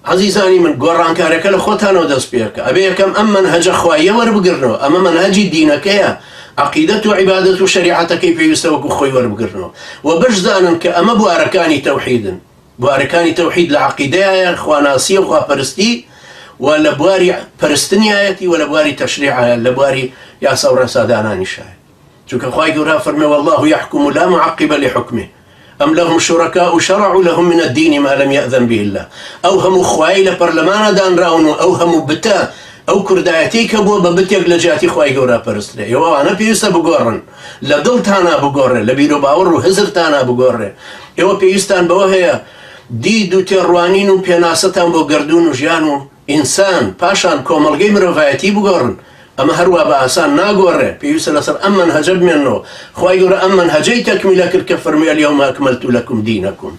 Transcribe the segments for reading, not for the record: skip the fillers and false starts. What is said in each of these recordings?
عزیزانی من گۆڕانکارەکە لە خۆتانەوە دەست پێکە ئەبێ یەکەم ئەم منهەجە خواییە وەربگرنەوە ئەمە منهەجی دینەکەیە عقیدەت و عیبادەت و شەریعەتەکەی پێویستە وەکو خۆی وەربگرنەوە و بشزانن کە ئەمە بوارەکانی تەوحیدن بوارەکانی تەوحید لە عقیدەیە خواناسی و خواپەرستی و لە بواری پەرستنیایەتی و لە بواری تەشریعە لە بواری یاسا و ڕێسادانانیشایە چونکە خوای گەورە فەرمێ والله يحكم لا معقب لحكمه أم لهم شركاء شرعوا لهم من الدين ما لم يأذن به الله أو هم خواي لبرلمان دان راونو أو هم بتا أو كردايتي كبو ببتيك لجاتي خواي قورا برسلي يو أنا بيوستا بقورن لدلتانا بقورن لبيرو باورو هزرتانا بقورن يو بيوستان بوهيا ديدو تيروانينو بيناستان بو قردونو جيانو إنسان باشان كومالغي مروفايتي بقورن أما هروا بأسان ناقورة بيوسى لسر أمن هجب منه خواهي قرأ أمن هجي تكملك الكفر مي اليوم أكملت لكم دينكم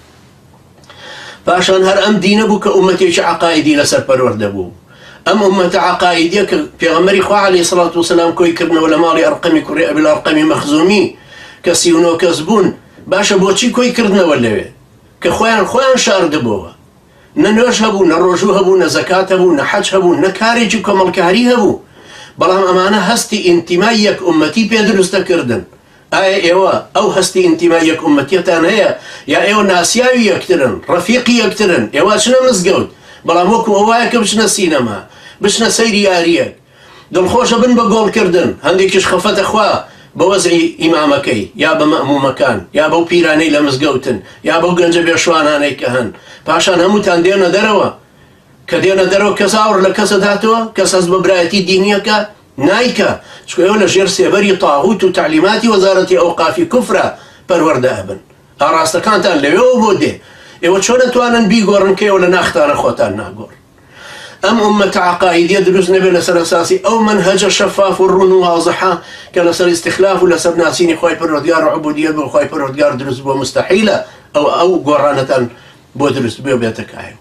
فعشان هر أم دين بو كأمتي عقائدي لسر برورد بو أم أمة عقائدي في غمري خواه عليه الصلاة والسلام كوي كرنا ولا مالي أرقمي كوري أبي الأرقمي مخزومي كسيونو كزبون باشا بوچي كوي كرنا ولا كخوان شارد بوها ننوش هبو نروجو هبو نزكاة هبو نحج هبو نكاريجو كمالكاري هبو بەڵام ئەمانە هەستی ئینتیمای یەک ئومەتی پێ دروستە کردن ئایا ئێوە ئەو هەستی ئینتیمای یەک ئومەتیەتان هەیە یا ئێوە ناسیاوی یەکترن ڕەفیقی یەکترن ئێوە چنە مزگەوت بەڵام وەکو ئەوایە کە بچنە سینەما بچنە سەیری یاریەک دڵخۆشە بن بە گۆڵکردن هەندێکیش خەفەتە خوا بە وەزعی ئیمامەکەی یا بە مەئمومەکان یا بەو پیرانەی لە مزگەوتن یا بەو گەنجە بێشوانانەی کە هەن پاشان هەمووتان دێنە دەرەوە کە دێنە دەرەوە کەس ئاور لە کەسە داتەوە کەس هەست بە برایەتی دینیەکە نایکە چکە ئێوە لە ژێر سێبەری تاغوت و تعلیماتی وەزارەتی ئەوقافی کوفرە پەروەردە ئەبن ئاڕاستەکانتان لەوێەوە بۆ دێ ئێوە چۆن دەتوانن بیگۆڕن کە ئێوە لە ناختانە خۆتان ناگۆڕ ئەم ئومەتە عەقایدیە دروست نەبێت لەسەر ئەساسی ئەو منهەجە شەفاف و ڕوون و واضحە کە لەسەر ئیستیخلاف و لەسەر ناسینی خوای پەروەردگار و عوبودیەت بۆ خوای پەروەردگار دروست بووە مستەحیلە ئەو گۆڕانەتان بۆ دروست بێ بێتە کایە